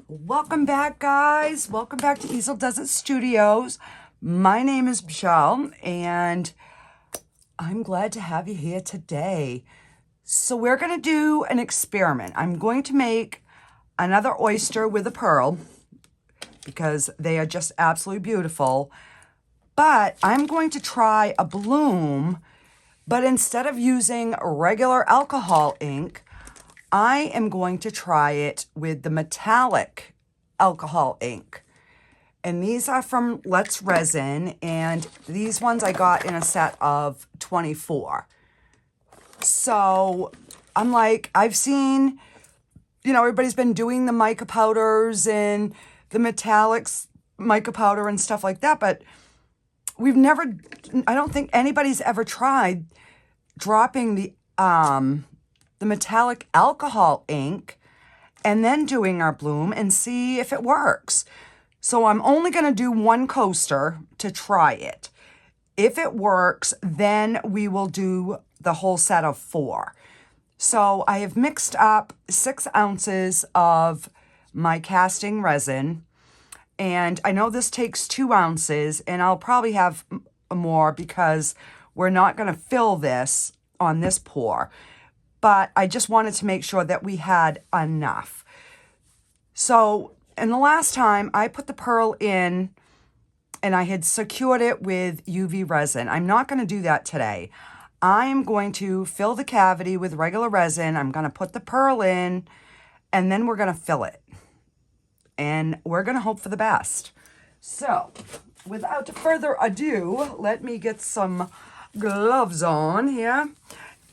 Welcome back, guys. Welcome back to Easel Desert Studios. My name is Michelle, and I'm glad to have you here today. So we're going to do an experiment. I'm going to make another oyster with a pearl because they are just absolutely beautiful. But I'm going to try a bloom, but instead of using regular alcohol ink, I am going to try it with the metallic alcohol ink. And these are from Let's Resin, and these ones I got in a set of 24. So I'm like, I've seen, everybody's been doing the mica powders and the metallics mica powder and stuff like that, but I don't think anybody's ever tried dropping the metallic alcohol ink and then doing our bloom and see if it works. So I'm only going to do one coaster to try it. If it works, then we will do the whole set of 4. So I have mixed up 6 ounces of my casting resin, and I know this takes 2 ounces, and I'll probably have more because we're not going to fill this on this pour. But I just wanted to make sure that we had enough. So, and the last time I put the pearl in and I had secured it with UV resin. I'm not going to do that today. I'm going to fill the cavity with regular resin. I'm going to put the pearl in, and then we're going to fill it. And we're going to hope for the best. So, without further ado, let me get some gloves on here.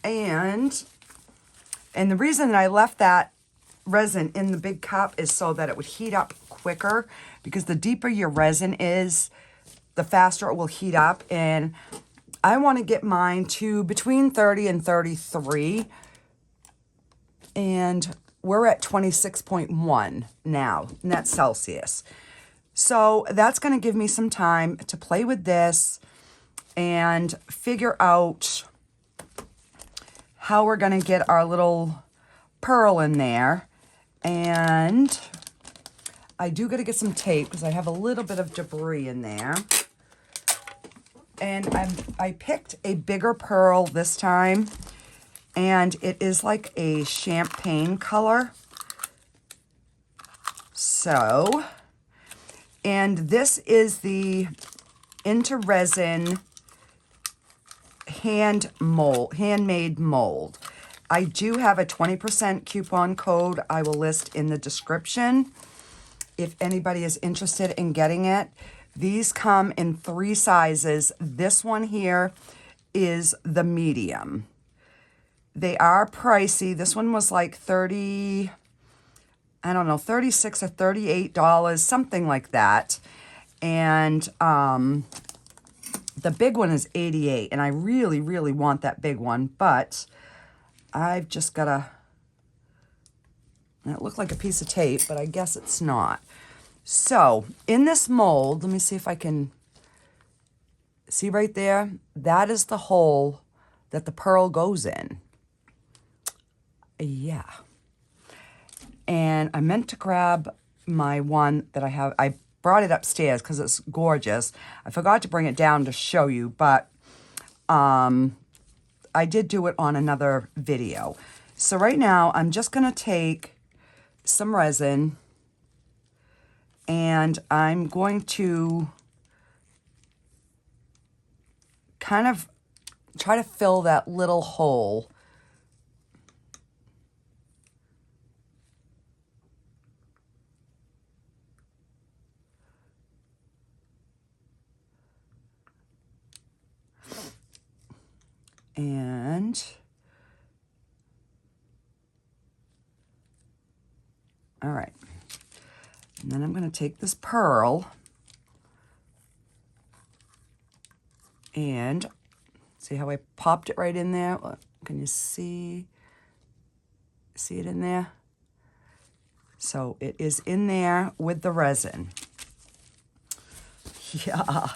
And the reason that I left that resin in the big cup is so that it would heat up quicker, because the deeper your resin is, the faster it will heat up. And I want to get mine to between 30 and 33. And we're at 26.1 now, and that's Celsius. So that's going to give me some time to play with this and figure out how we're going to get our little pearl in there. And I do got to get some tape because I have a little bit of debris in there. And I picked a bigger pearl this time, and it is like a champagne color. So, and this is the Into Resin handmade mold. I do have a 20% coupon code I will list in the description if anybody is interested in getting it. These come in 3 sizes. This one here is the medium. They are pricey. This one was like $36 or $38, something like that. And the big one is $88, and I really, really want that big one, but I've just got to, it looked like a piece of tape, but I guess it's not. So in this mold, let me see if I can see right there. That is the hole that the pearl goes in. Yeah. And I meant to grab my one that I have. I brought it upstairs because it's gorgeous. I forgot to bring it down to show you, but I did do it on another video. So right now, I'm just going to take some resin, and I'm going to kind of try to fill that little hole. And all right. And then I'm going to take this pearl and see how I popped it right in there? Can you see it in there? So it is in there with the resin. Yeah.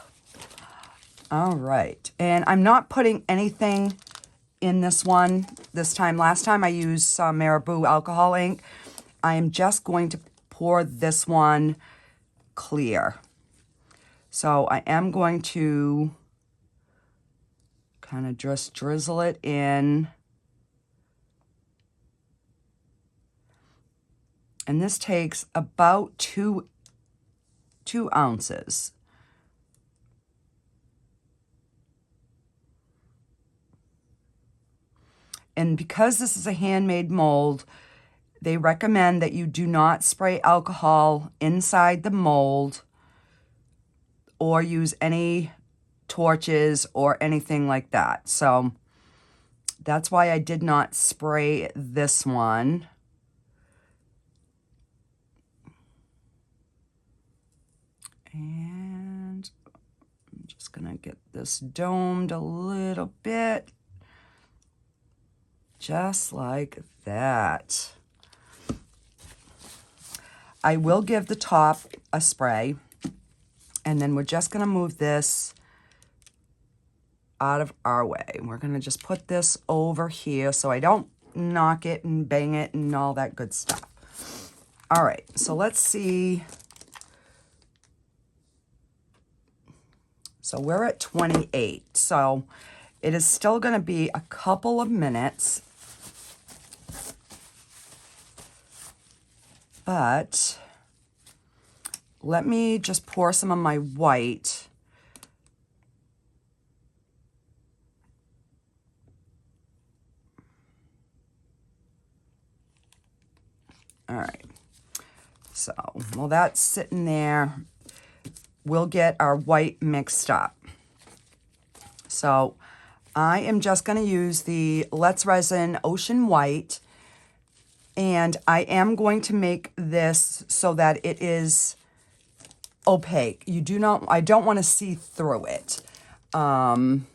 All right. And I'm not putting anything in this one this time. Last time I used some Marabou alcohol ink. I am just going to pour this one clear. So I am going to kind of just drizzle it in. And this takes about two ounces. And because this is a handmade mold, they recommend that you do not spray alcohol inside the mold or use any torches or anything like that. So that's why I did not spray this one. And I'm just gonna get this domed a little bit. Just like that. I will give the top a spray, and then we're just gonna move this out of our way. We're gonna just put this over here so I don't knock it and bang it and all that good stuff. All right, so let's see. So we're at 28, so it is still gonna be a couple of minutes. But let me just pour some of my white. All right. So while that's sitting there, we'll get our white mixed up. So I am just going to use the Let's Resin Ocean White. And I am going to make this so that it is opaque. I don't want to see through it. And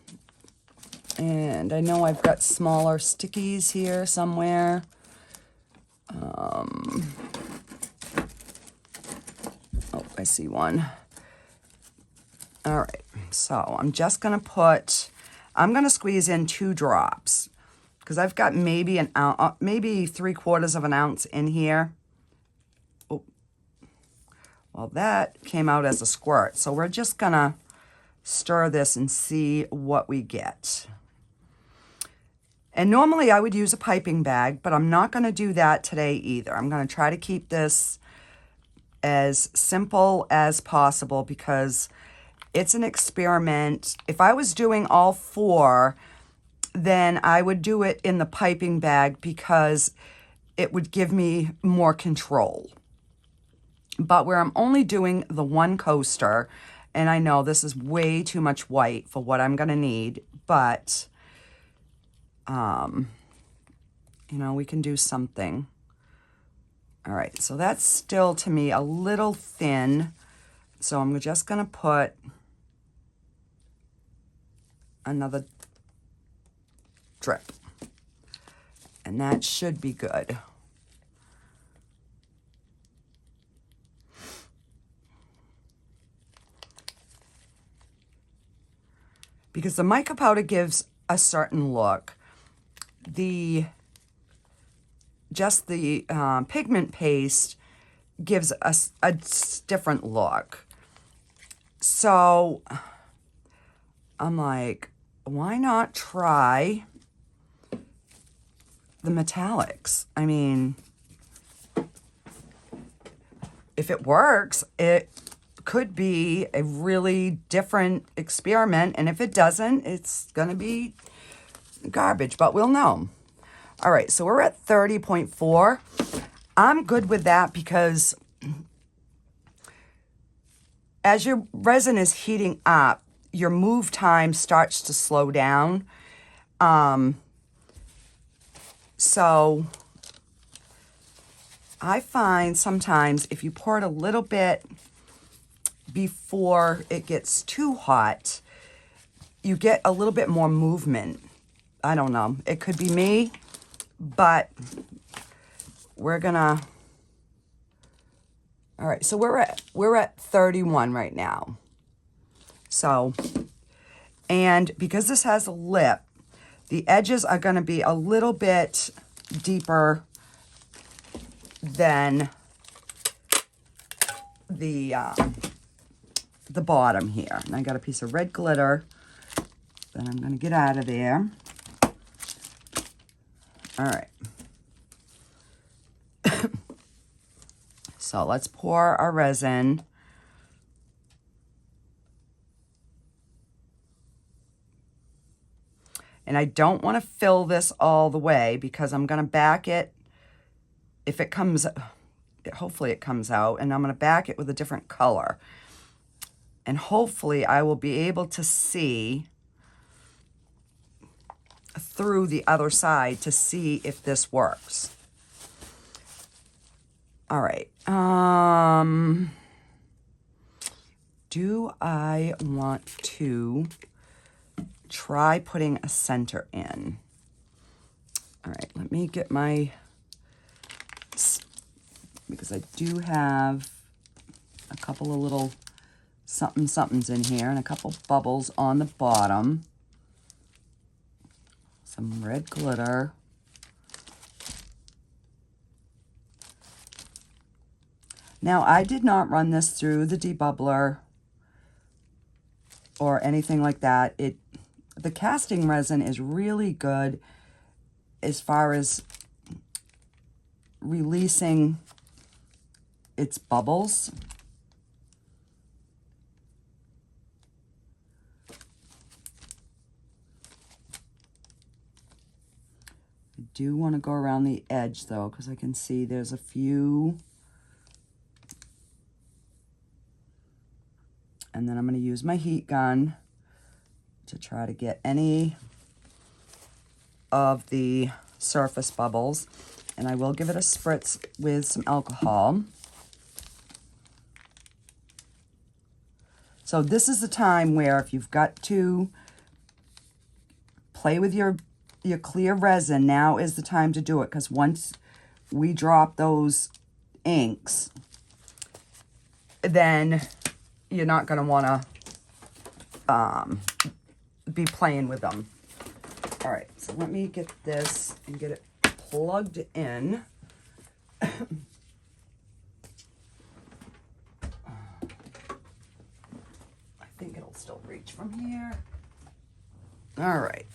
I know I've got smaller stickies here somewhere. Oh, I see one. All right, so I'm just gonna I'm gonna squeeze in 2 drops, because I've got maybe an ounce, maybe 3/4 of an ounce in here. Oh, well, that came out as a squirt. So we're just gonna stir this and see what we get. And normally I would use a piping bag, but I'm not gonna do that today either. I'm gonna try to keep this as simple as possible because it's an experiment. If I was doing all 4, then I would do it in the piping bag because it would give me more control. But where I'm only doing the 1 coaster, and I know this is way too much white for what I'm gonna need, but, you know, we can do something. All right, so that's still to me a little thin. So I'm just gonna put another drip, and that should be good. Because the mica powder gives a certain look. Just the pigment paste gives us a different look. So I'm like, why not try the metallics? I mean, if it works, it could be a really different experiment. And if it doesn't, it's going to be garbage, but we'll know. All right, so we're at 30.4. I'm good with that because as your resin is heating up, your move time starts to slow down. So I find sometimes if you pour it a little bit before it gets too hot, you get a little bit more movement. I don't know. It could be me, but we're gonna. All right, so we're at 31 right now. So, and because this has a lip, the edges are going to be a little bit deeper than the bottom here. And I got a piece of red glitter that I'm going to get out of there. All right. So let's pour our resin. And I don't want to fill this all the way because I'm going to back it. If it comes, hopefully it comes out, and I'm going to back it with a different color. And hopefully I will be able to see through the other side to see if this works. All right. Do I want to try putting a center in? All right, let me get my, because I do have a couple of little somethings in here and a couple bubbles on the bottom. Some red glitter. Now, I did not run this through the debubbler or anything like that. The casting resin is really good as far as releasing its bubbles. I do want to go around the edge though, because I can see there's a few. And then I'm going to use my heat gun to try to get any of the surface bubbles. And I will give it a spritz with some alcohol. So this is the time where if you've got to play with your clear resin, now is the time to do it. Because once we drop those inks, then you're not going to want to be playing with them. All right, so let me get this and get it plugged in. I think it'll still reach from here. All right.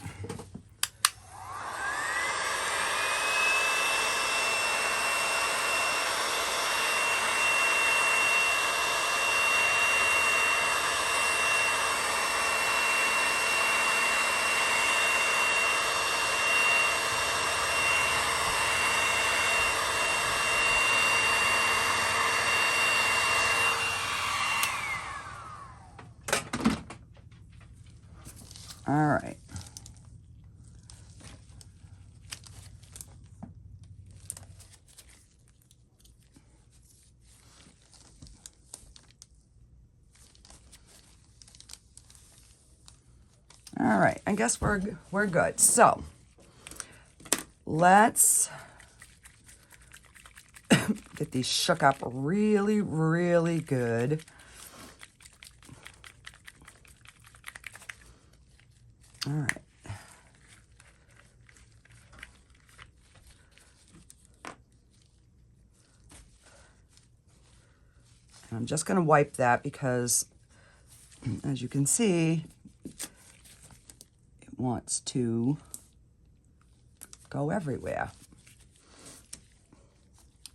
All right. All right, I guess we're good. So let's get these shook up really, really good. All right. And I'm just going to wipe that because, as you can see, it wants to go everywhere.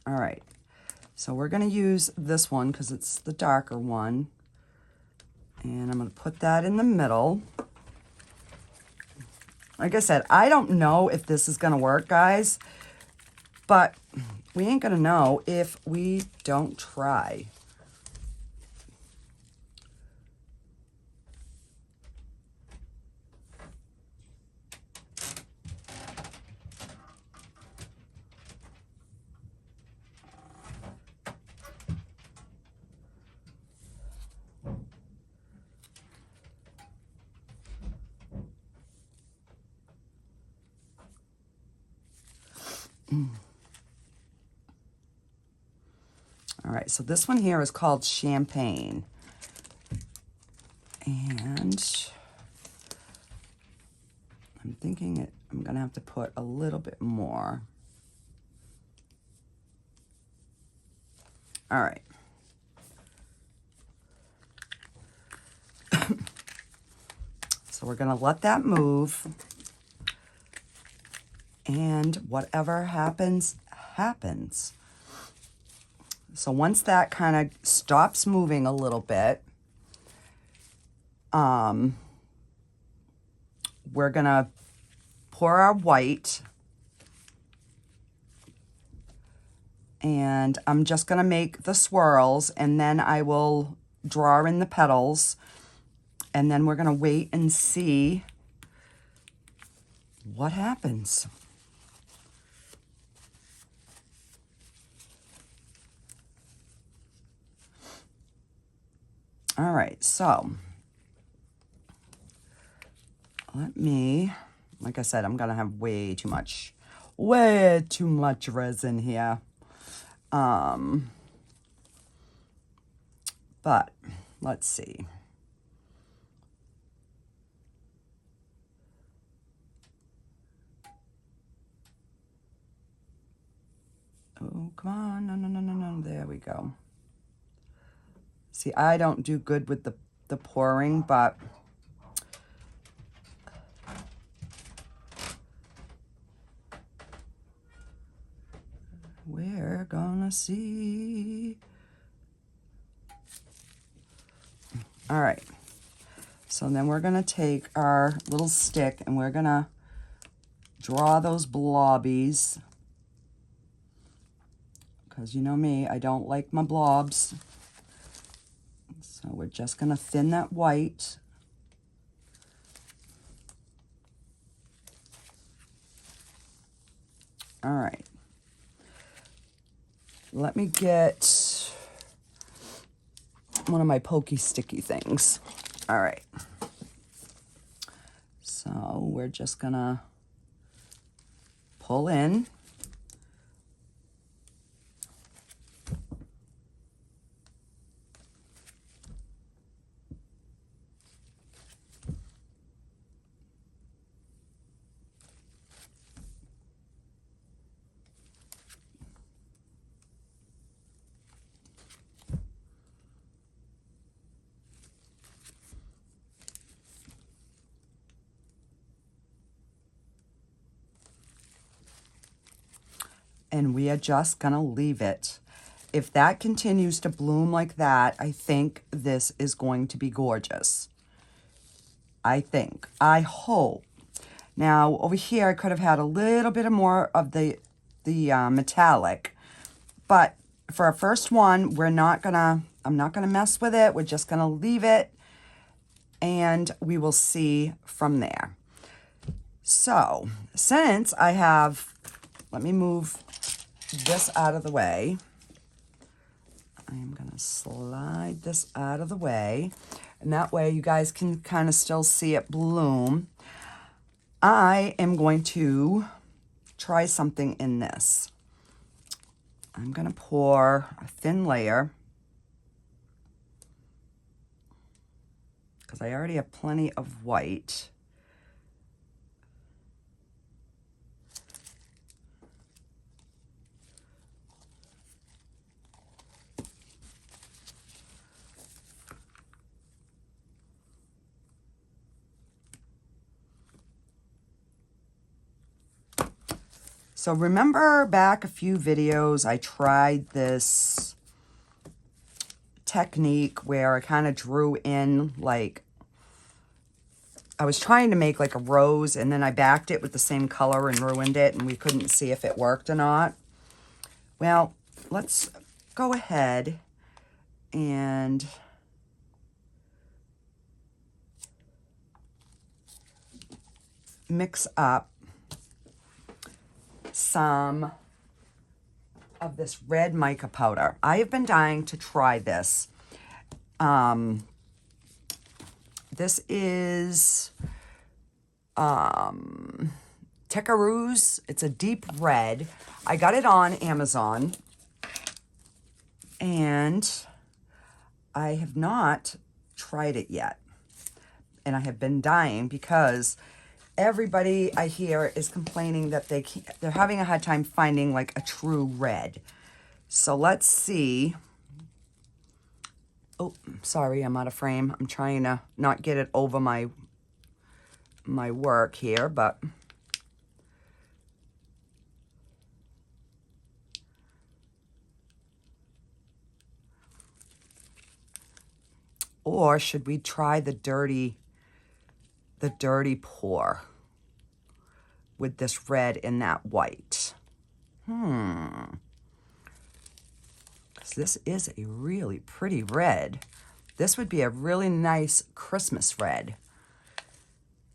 All right. So we're going to use this one because it's the darker one. And I'm going to put that in the middle. Like I said, I don't know if this is going to work, guys, but we ain't going to know if we don't try. All right, so this one here is called Champagne. And I'm thinking I'm gonna have to put a little bit more. All right. So we're going to let that move. And whatever happens, happens. So once that kind of stops moving a little bit, we're going to pour our white. And I'm just going to make the swirls, and then I will draw in the petals. And then we're going to wait and see what happens. All right, so let me, like I said, I'm going to have way too much resin here. But let's see. Oh, come on. No, no, no, no, no. There we go. See, I don't do good with the pouring, but we're gonna see. All right. So then we're gonna take our little stick and we're gonna draw those blobbies. Because you know me, I don't like my blobs. So we're just going to thin that white. All right. Let me get one of my pokey sticky things. All right. So we're just going to pull in. And we are just gonna leave it. If that continues to bloom like that, I think this is going to be gorgeous. I think. I hope. Now, over here, I could have had a little bit more of the metallic. But for our first one, I'm not gonna mess with it. We're just gonna leave it. And we will see from there. So, since I have, let me move this out of the way. I am going to slide this out of the way. And that way you guys can kind of still see it bloom. I am going to try something in this. I'm going to pour a thin layer. Because I already have plenty of white. So remember back a few videos, I tried this technique where I kind of drew in like, I was trying to make like a rose and then I backed it with the same color and ruined it and we couldn't see if it worked or not. Well, let's go ahead and mix up some of this red mica powder. I have been dying to try this. This is Tecaroos. It's a deep red. I got it on Amazon. And I have not tried it yet. And I have been dying because everybody I hear is complaining that they're having a hard time finding like a true red. So let's see. Oh, sorry, I'm out of frame. I'm trying to not get it over my my work here, but or should we try the dirty pour with this red and that white? Because this is a really pretty red. This would be a really nice Christmas red.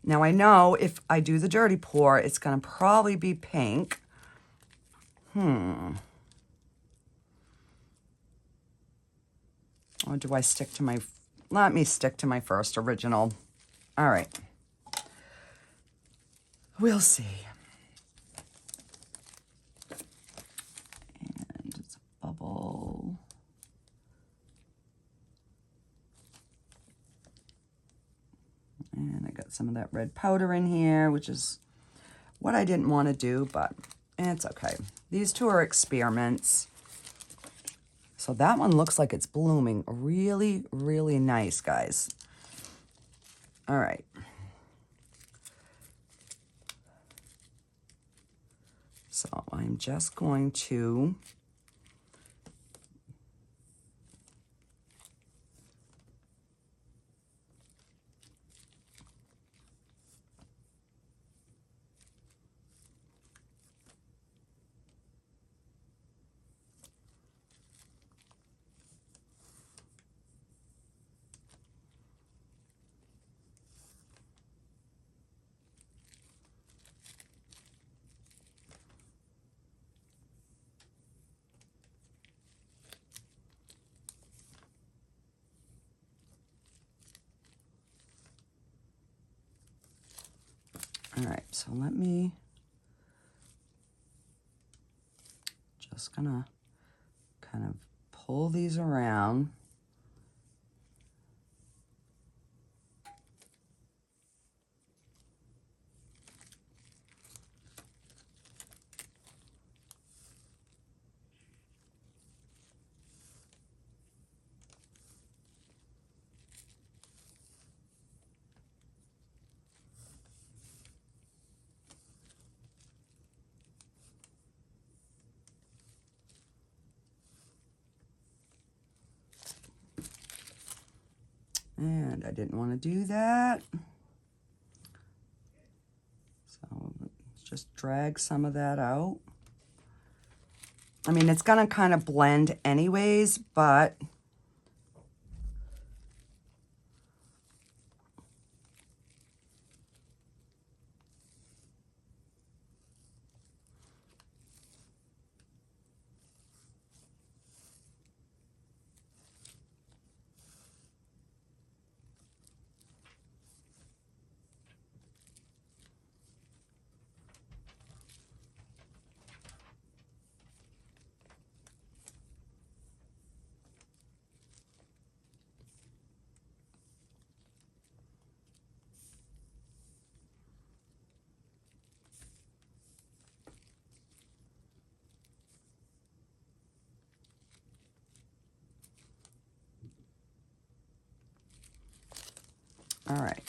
Now I know if I do the dirty pour, it's gonna probably be pink. Or do I stick to my, let me stick to my first original. All right. We'll see. And it's a bubble. And I got some of that red powder in here, which is what I didn't want to do, but it's okay. These two are experiments. So that one looks like it's blooming really, really nice, guys. All right. So I'm just going to all right, so let me just gonna kind of pull these around. And I didn't want to do that. So let's just drag some of that out. I mean, it's going to kind of blend anyways, but all right.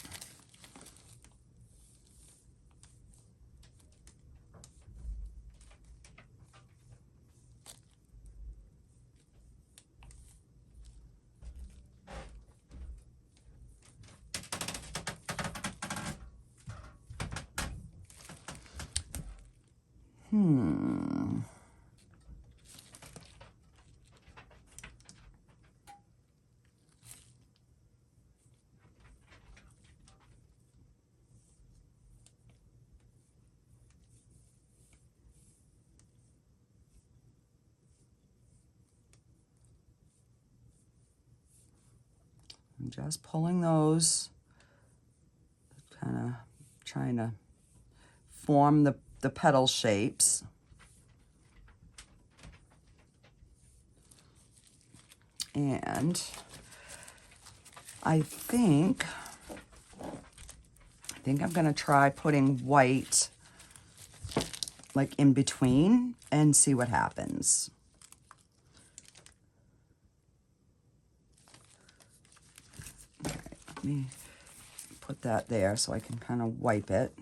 I'm just pulling those, kind of trying to form the petal shapes. And I think I'm gonna try putting white like in between and see what happens. All right, let me put that there so I can kind of wipe it.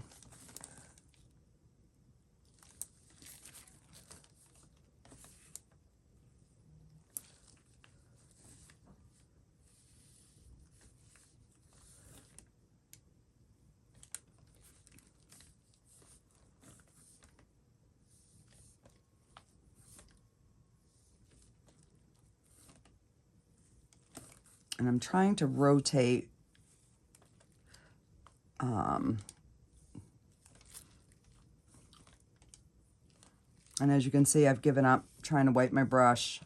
And I'm trying to rotate and as you can see, I've given up trying to wipe my brush.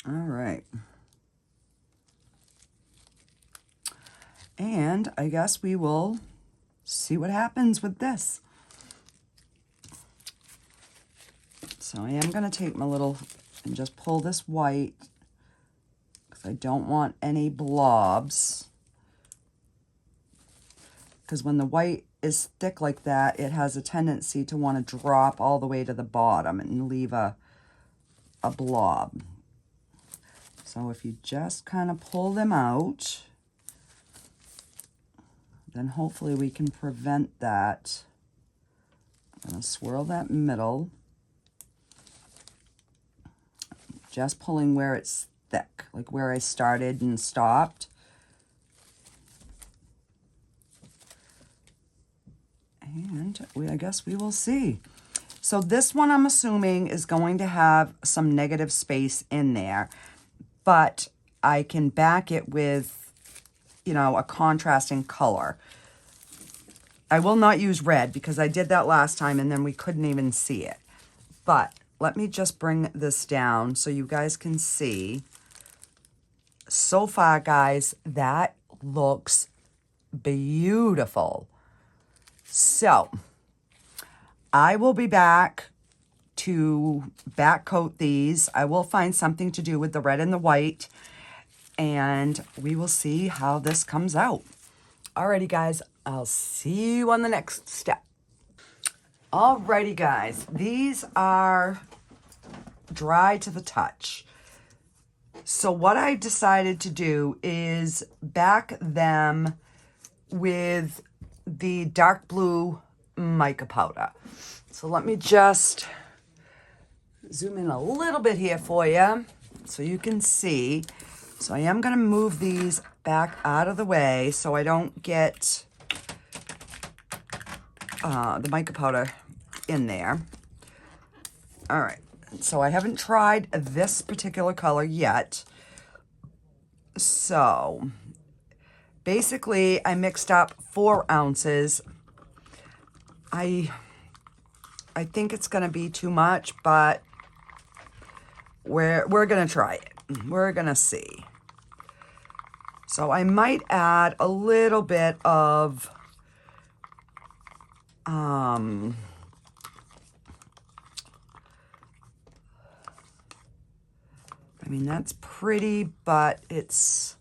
All right. And I guess we will see what happens with this. So I am going to take my little and just pull this white because I don't want any blobs. Because when the white is thick like that, it has a tendency to want to drop all the way to the bottom and leave a blob. So if you just kind of pull them out, then hopefully we can prevent that. I'm going to swirl that middle. Just pulling where it's thick, like where I started and stopped. And I guess we will see. So this one I'm assuming is going to have some negative space in there, but I can back it with, you know, a contrasting color. I will not use red because I did that last time and then we couldn't even see it. But let me just bring this down so you guys can see. So far, guys, that looks beautiful. So I will be back to back coat these. I will find something to do with the red and the white, and we will see how this comes out. Alrighty, guys, I'll see you on the next step. Alrighty, guys, these are dry to the touch. So what I decided to do is back them with the dark blue mica powder. So let me just zoom in a little bit here for you so you can see. So I am going to move these back out of the way so I don't get the mica powder in there. All right. So I haven't tried this particular color yet. So basically I mixed up 4 ounces. I think it's going to be too much, but we're going to try it. We're going to see. So I might add a little bit of I mean, that's pretty, but it's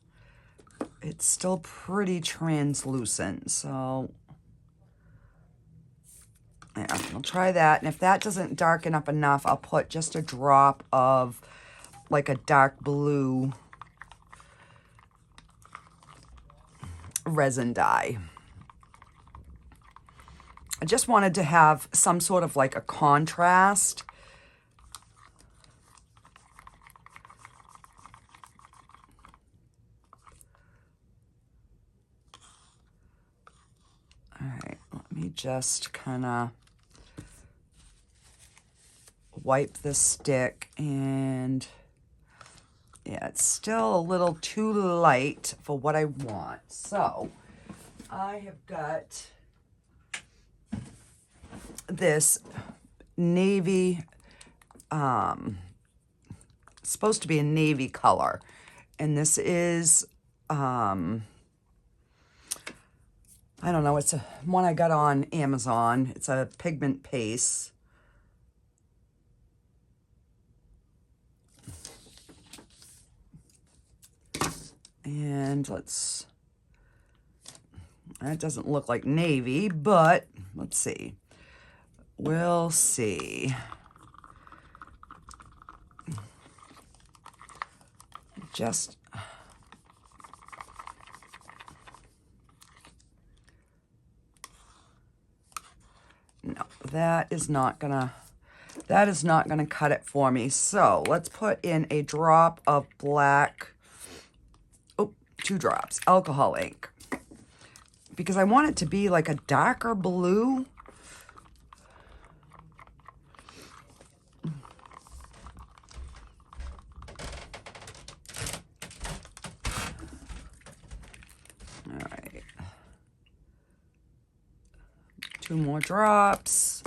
still pretty translucent. So yeah, I'll try that. And if that doesn't darken up enough, I'll put just a drop of like a dark blue resin dye. I just wanted to have some sort of like a contrast. All right, let me just kind of wipe the stick, and yeah, it's still a little too light for what I want. So I have got this navy, supposed to be a navy color, and this is I don't know, it's a one I got on Amazon. It's a pigment paste. And that doesn't look like navy, but let's see. We'll see. Just no, that is not gonna cut it for me. So let's put in a drop of black, 2 drops, alcohol ink, because I want it to be like a darker blue. All right. 2 more drops.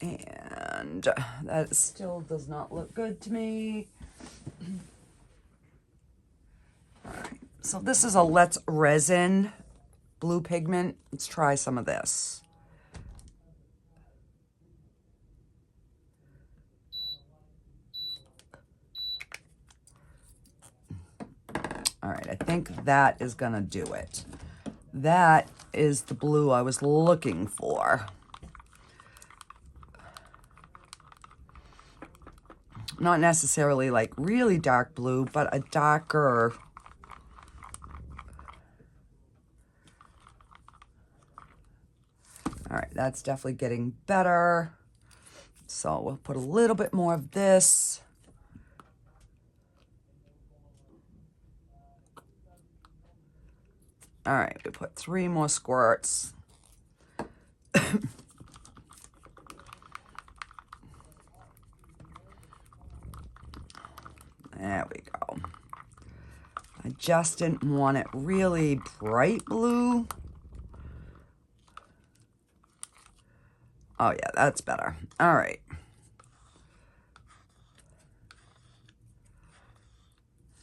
And that still does not look good to me. All right, so this is a Let's Resin blue pigment. Let's try some of this. All right, I think that is gonna do it. That is the blue I was looking for. Not necessarily like really dark blue, but a darker. All right, that's definitely getting better. So we'll put a little bit more of this. All right, we put 3 more squirts. There we go. I just didn't want it really bright blue. Oh yeah, that's better. All right.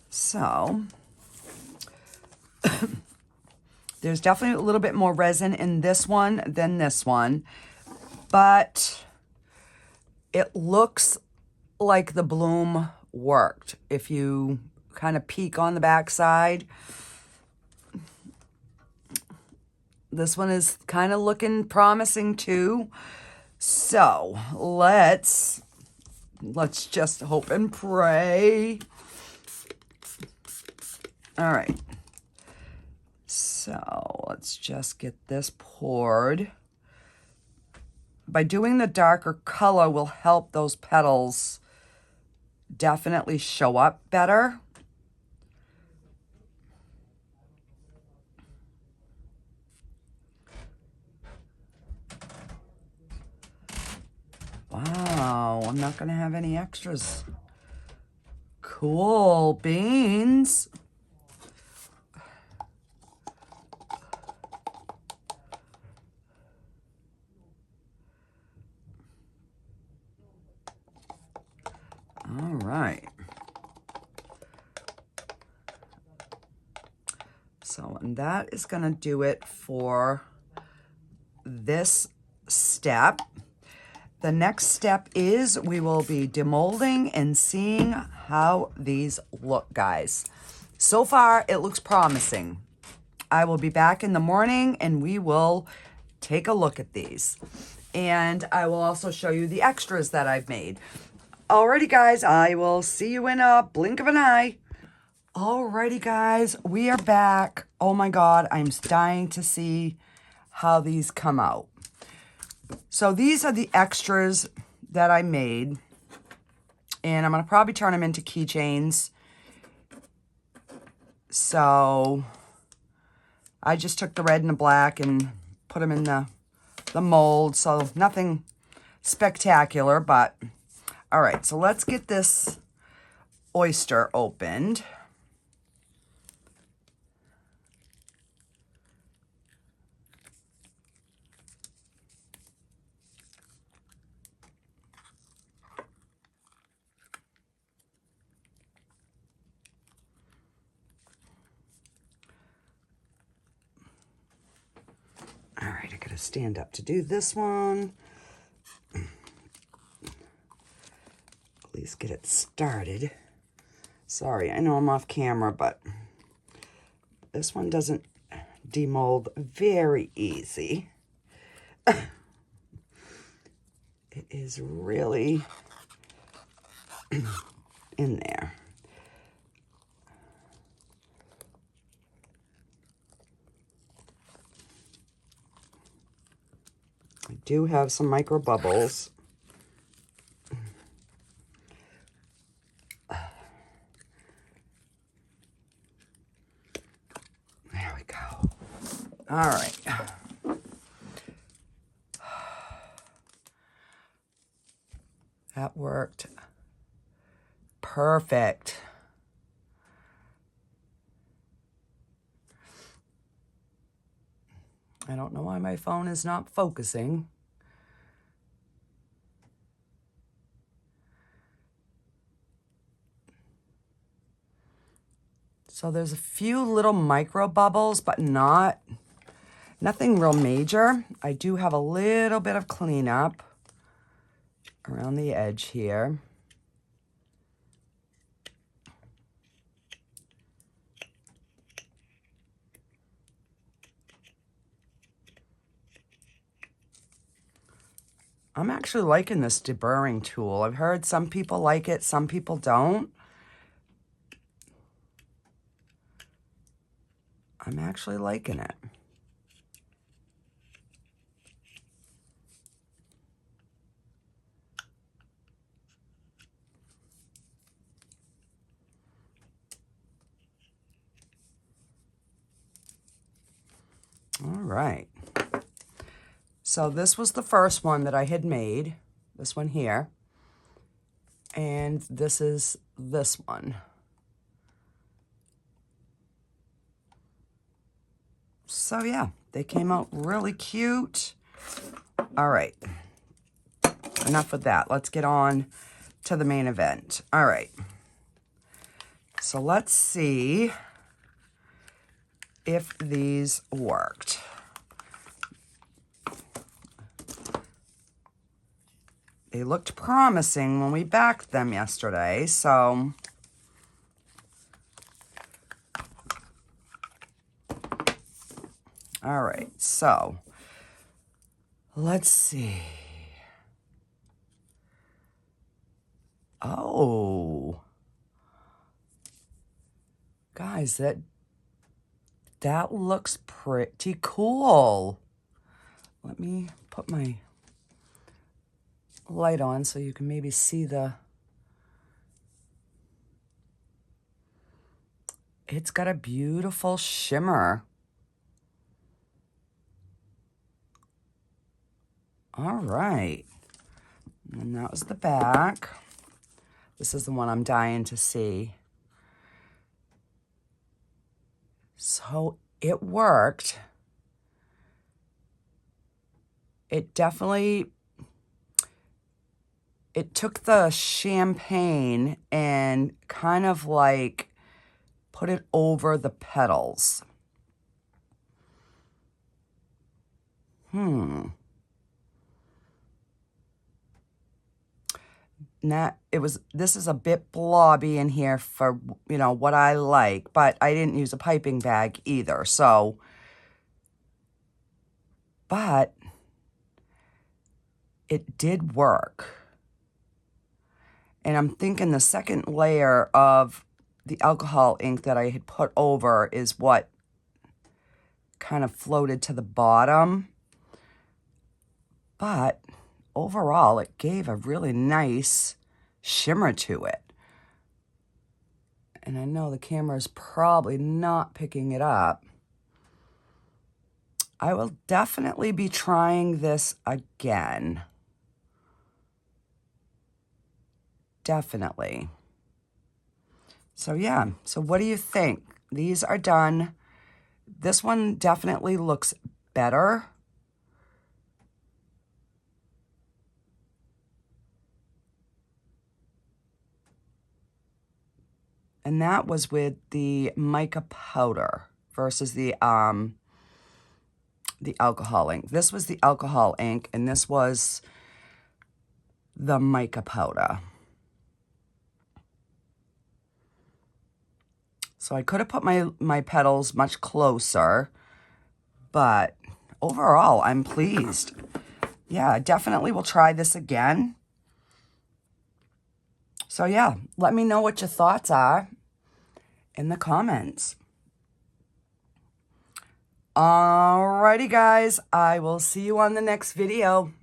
So there's definitely a little bit more resin in this one than this one, but it looks like the bloom worked. If you kind of peek on the back side, this one is kind of looking promising too. So let's just hope and pray. All right. So let's just get this poured. By doing the darker color will help those petals definitely show up better. Wow, I'm not gonna have any extras. Cool beans. All right. So, and that is going to do it for this step. The next step is we will be demolding and seeing how these look, guys. So far, it looks promising. I will be back in the morning and we will take a look at these. And I will also show you the extras that I've made. Alrighty, guys, I will see you in a blink of an eye. Alrighty, guys, we are back. Oh my God, I'm dying to see how these come out. So these are the extras that I made. And I'm going to probably turn them into keychains. So I just took the red and the black and put them in the mold. So nothing spectacular, but all right. So let's get this oyster opened. All right, I gotta stand up to do this one. At least get it started. Sorry, I know I'm off camera, but this one doesn't demold very easy. It is really in there. I do have some micro bubbles. There we go. All right. That worked perfect. I don't know why my phone is not focusing. So there's a few little micro bubbles, but nothing real major. I do have a little bit of cleanup around the edge here. I'm actually liking this deburring tool. I've heard some people like it, some people don't. I'm actually liking it. All right. So this was the first one that I had made, this one here. And this is this one. So yeah, they came out really cute. All right, enough with that. Let's get on to the main event. All right, so let's see if these worked. They looked promising when we backed them yesterday, so all right, so let's see. Oh, guys, that looks pretty cool. Let me put my light on so you can maybe see it's got a beautiful shimmer. All right, and that was the back. This is the one I'm dying to see. So it worked. It definitely, it took the champagne and kind of like put it over the petals. This is a bit blobby in here for, what I like, but I didn't use a piping bag either, so. But it did work. And I'm thinking the second layer of the alcohol ink that I had put over is what kind of floated to the bottom. But overall, it gave a really nice shimmer to it. And I know the camera is probably not picking it up. I will definitely be trying this again. Definitely. So yeah, so what do you think? These are done. This one definitely looks better. And that was with the mica powder versus the alcohol ink. This was the alcohol ink, and this was the mica powder. So I could have put my petals much closer, but overall, I'm pleased. Yeah, I definitely will try this again. So yeah, let me know what your thoughts are in the comments. Alrighty, guys, I will see you on the next video.